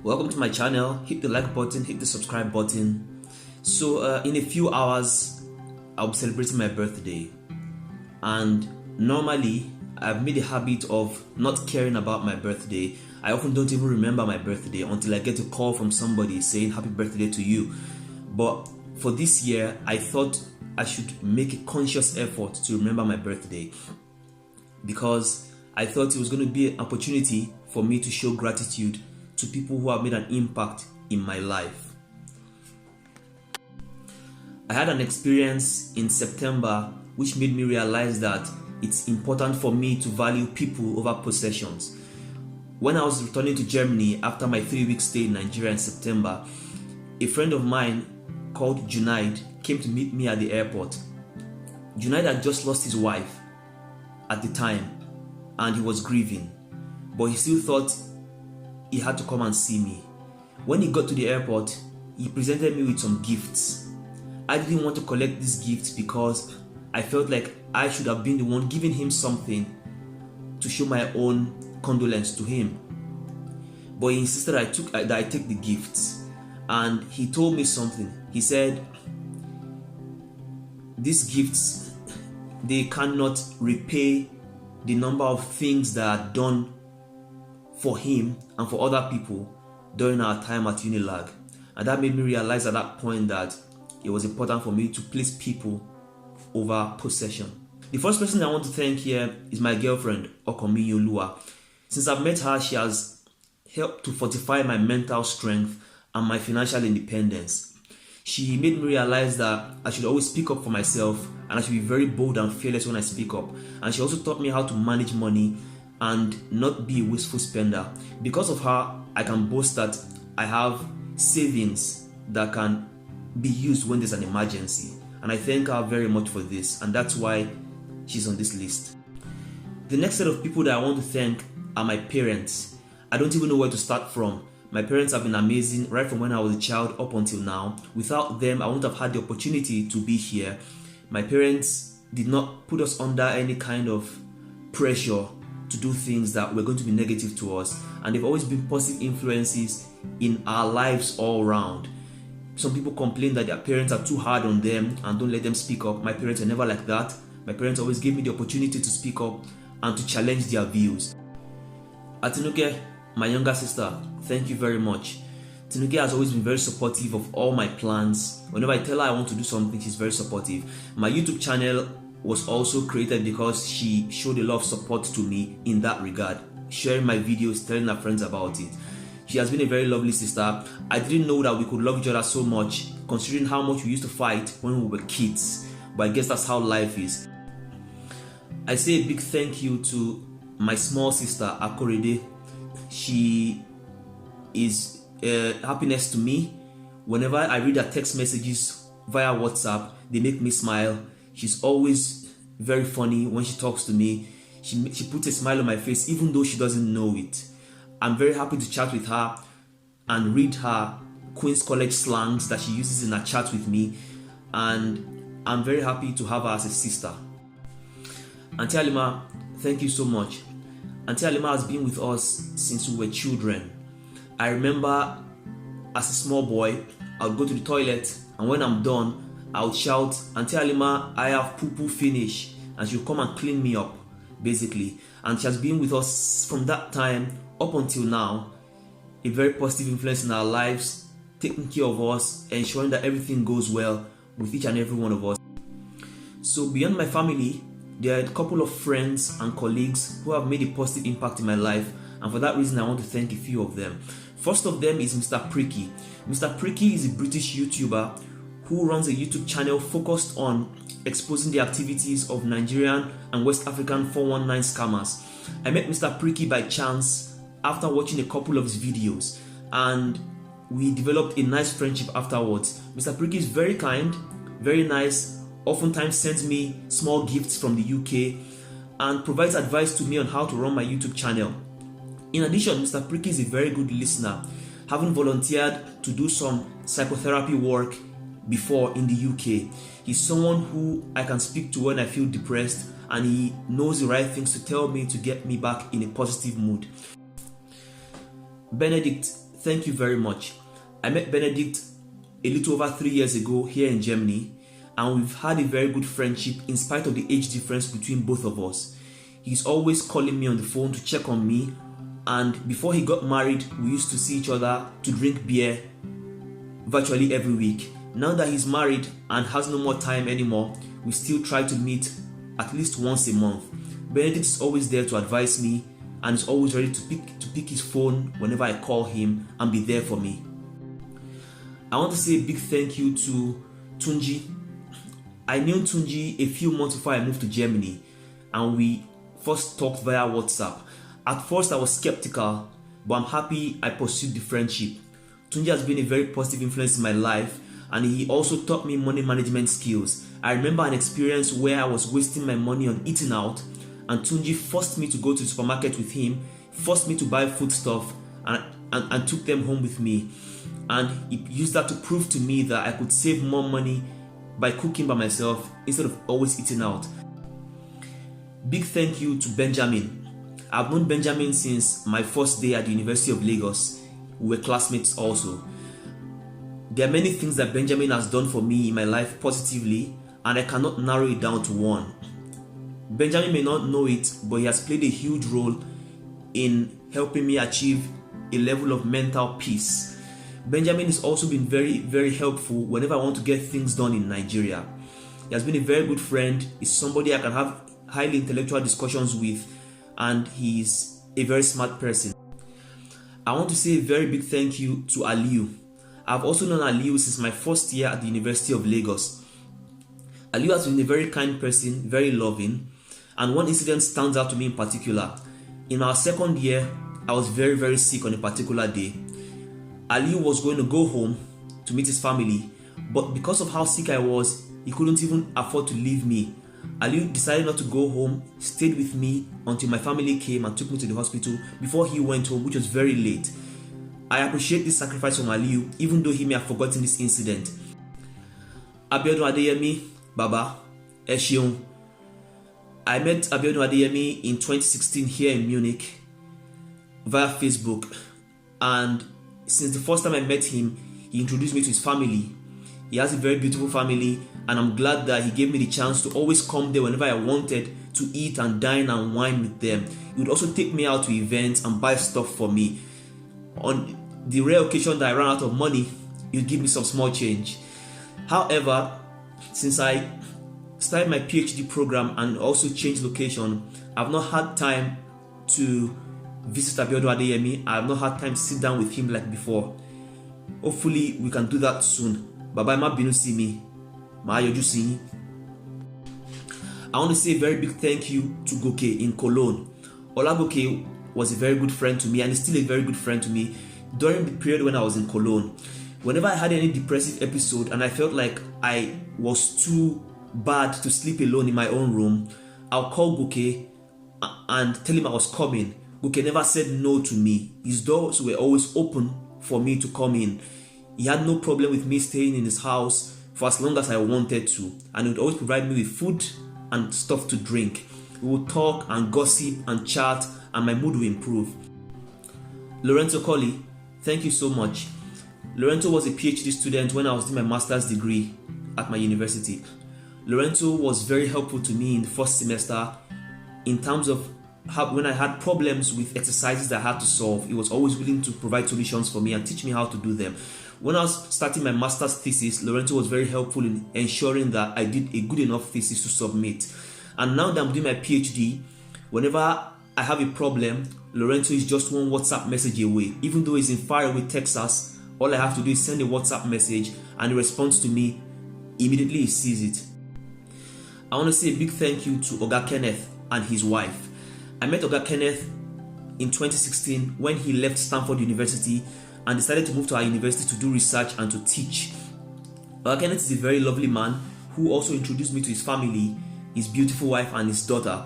Welcome to my channel. Hit the like button, hit the subscribe button. So in a few hours I'll be celebrating my birthday, and normally I've made a habit of not caring about my birthday. I often don't even remember my birthday until I get a call from somebody saying happy birthday to you. But for this year I thought I should make a conscious effort to remember my birthday, because I thought it was going to be an opportunity for me to show gratitude to people who have made an impact in my life. I had an experience in September which made me realize that it's important for me to value people over possessions. When I was returning to Germany after my 3-week stay in Nigeria in September, a friend of mine called Junaid came to meet me at the airport. Junaid had just lost his wife at the time and he was grieving, but he still thought he had to come and see me. When he got to the airport, he presented me with some gifts. I didn't want to collect these gifts because I felt like I should have been the one giving him something to show my own condolence to him. But he insisted that I take the gifts, and he told me something. He said, these gifts, they cannot repay the number of things that are done for him and for other people during our time at Unilag. And that made me realize at that point that it was important for me to place people over possession. The first person I want to thank here is my girlfriend, Okomi Lua. Since I've met her, she has helped to fortify my mental strength and my financial independence. She made me realize that I should always speak up for myself, and I should be very bold and fearless when I speak up. And she also taught me how to manage money and not be a wasteful spender. Because of her, I can boast that I have savings that can be used when there's an emergency. And I thank her very much for this, and that's why she's on this list. The next set of people that I want to thank are my parents. I don't even know where to start from. My parents have been amazing right from when I was a child up until now. Without them, I wouldn't have had the opportunity to be here. My parents did not put us under any kind of pressure to do things that were going to be negative to us, and they've always been positive influences in our lives all around. Some people complain that their parents are too hard on them and don't let them speak up. My parents are never like that. My parents always gave me the opportunity to speak up and to challenge their views. Atinuke, my younger sister, thank you very much. Tinuke has always been very supportive of all my plans. Whenever I tell her I want to do something, she's very supportive. My YouTube channel was also created because she showed a lot of support to me in that regard, sharing my videos, telling her friends about it. She has been a very lovely sister. I didn't know that we could love each other so much, considering how much we used to fight when we were kids, but I guess that's how life is. I say a big thank you to my small sister, Akorede. She is happiness to me. Whenever I read her text messages via WhatsApp, they make me smile. She's always very funny when she talks to me. She puts a smile on my face even though she doesn't know it. I'm very happy to chat with her and read her Queen's College slangs that she uses in her chat with me, and I'm very happy to have her as a sister. Auntie Alima, thank you so much. Auntie Alima has been with us since we were children. I remember as a small boy, I would go to the toilet, and when I'm done, I would shout, Auntie Alima, I have poo-poo finish, and she would come and clean me up, basically. And she has been with us from that time up until now, a very positive influence in our lives, taking care of us, ensuring that everything goes well with each and every one of us. So beyond my family, there are a couple of friends and colleagues who have made a positive impact in my life, and for that reason I want to thank a few of them. First of them is Mr. Pricky. Mr. Pricky is a British YouTuber who runs a YouTube channel focused on exposing the activities of Nigerian and West African 419 scammers. I met Mr. Pricky by chance after watching a couple of his videos, and we developed a nice friendship afterwards. Mr. Pricky is very kind, very nice, oftentimes sends me small gifts from the UK and provides advice to me on how to run my YouTube channel. In addition, Mr. Pricky is a very good listener, having volunteered to do some psychotherapy work before in the UK. He's someone who I can speak to when I feel depressed, and he knows the right things to tell me to get me back in a positive mood. Benedict, thank you very much. I met Benedict a little over 3 years ago here in Germany, and we've had a very good friendship in spite of the age difference between both of us. He's always calling me on the phone to check on me, and before he got married, we used to see each other to drink beer virtually every week. Now that he's married and has no more time anymore, we still try to meet at least once a month. Benedict is always there to advise me and is always ready to pick his phone whenever I call him and be there for me. I want to say a big thank you to Tunji. I knew Tunji a few months before I moved to Germany, and we first talked via WhatsApp. At first I was skeptical, but I'm happy I pursued the friendship. Tunji has been a very positive influence in my life, and he also taught me money management skills. I remember an experience where I was wasting my money on eating out, and Tunji forced me to go to the supermarket with him, forced me to buy foodstuff, and took them home with me. And he used that to prove to me that I could save more money by cooking by myself instead of always eating out. Big thank you to Benjamin. I've known Benjamin since my first day at the University of Lagos. We were classmates also. There are many things that Benjamin has done for me in my life positively, and I cannot narrow it down to one. Benjamin may not know it, but he has played a huge role in helping me achieve a level of mental peace. Benjamin has also been very, very helpful whenever I want to get things done in Nigeria. He has been a very good friend. He's somebody I can have highly intellectual discussions with, and he's a very smart person. I want to say a very big thank you to Aliu. I've also known Aliu since my first year at the University of Lagos. Aliu has been a very kind person, very loving, and one incident stands out to me in particular. In our second year, I was very, very sick on a particular day. Aliu was going to go home to meet his family, but because of how sick I was, he couldn't even afford to leave me. Aliu decided not to go home, stayed with me until my family came and took me to the hospital before he went home, which was very late. I appreciate this sacrifice from Aliu, even though he may have forgotten this incident. Abiodun Adeyemi, Baba, ẹ ṣeun. I met Abiodun Adeyemi in 2016 here in Munich via Facebook, and since the first time I met him, he introduced me to his family. He has a very beautiful family, and I'm glad that he gave me the chance to always come there whenever I wanted to eat and dine and wine with them. He would also take me out to events and buy stuff for me. On the rare occasion that I ran out of money, he would give me some small change. However, since I started my PhD program and also changed location, I've not had time to visit Abiodun Adeyemi. I have not had time to sit down with him like before. Hopefully we can do that soon. Baba ma binu si mi, ma yoju si yin. I want to say a very big thank you to Goke in Cologne. Olagoke was a very good friend to me, and is still a very good friend to me during the period when I was in Cologne. Whenever I had any depressive episode and I felt like I was too bad to sleep alone in my own room, I'll call Goke and tell him I was coming. Goke never said no to me. His doors were always open for me to come in. He had no problem with me staying in his house for as long as I wanted to, and he would always provide me with food and stuff to drink. We would talk and gossip and chat, and my mood would improve. Lorenzo Colli, thank you so much. Lorenzo was a PhD student when I was doing my master's degree at my university. Lorenzo was very helpful to me in the first semester in terms of when I had problems with exercises that I had to solve. He was always willing to provide solutions for me and teach me how to do them. When I was starting my master's thesis, Lorenzo was very helpful in ensuring that I did a good enough thesis to submit. And now that I'm doing my PhD, whenever I have a problem, Lorenzo is just one WhatsApp message away. Even though he's in faraway Texas, all I have to do is send a WhatsApp message and he responds to me. Immediately he sees it. I want to say a big thank you to Oga Kenneth and his wife. I met Oga Kenneth in 2016 when he left Stanford University and decided to move to our university to do research and to teach. Oga Kenneth is a very lovely man who also introduced me to his family, his beautiful wife and his daughter.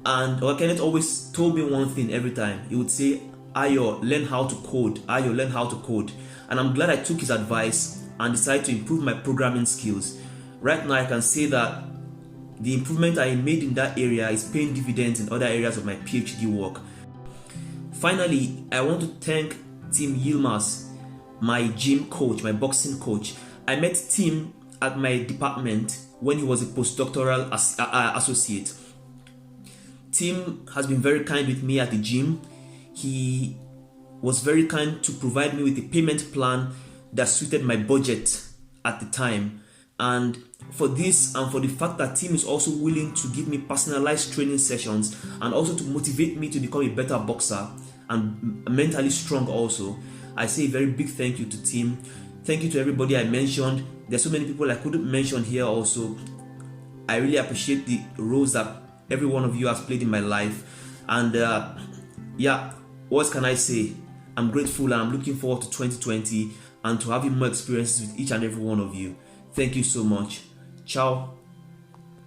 And Oga Kenneth always told me one thing every time. He would say, Ayo, learn how to code. Ayo, learn how to code. And I'm glad I took his advice and decided to improve my programming skills. Right now I can say that the improvement I made in that area is paying dividends in other areas of my PhD work. Finally, I want to thank Tim Yilmaz, my gym coach, my boxing coach. I met Tim at my department when he was a postdoctoral associate. Tim has been very kind with me at the gym. He was very kind to provide me with a payment plan that suited my budget at the time. And for this, and for the fact that Tim is also willing to give me personalized training sessions and also to motivate me to become a better boxer and mentally strong also, I say a very big thank you to Tim. Thank you to everybody I mentioned. There's so many people I couldn't mention here also. I really appreciate the roles that every one of you has played in my life. And yeah, what can I say? I'm grateful and I'm looking forward to 2020 and to having more experiences with each and every one of you. Thank you so much. Ciao.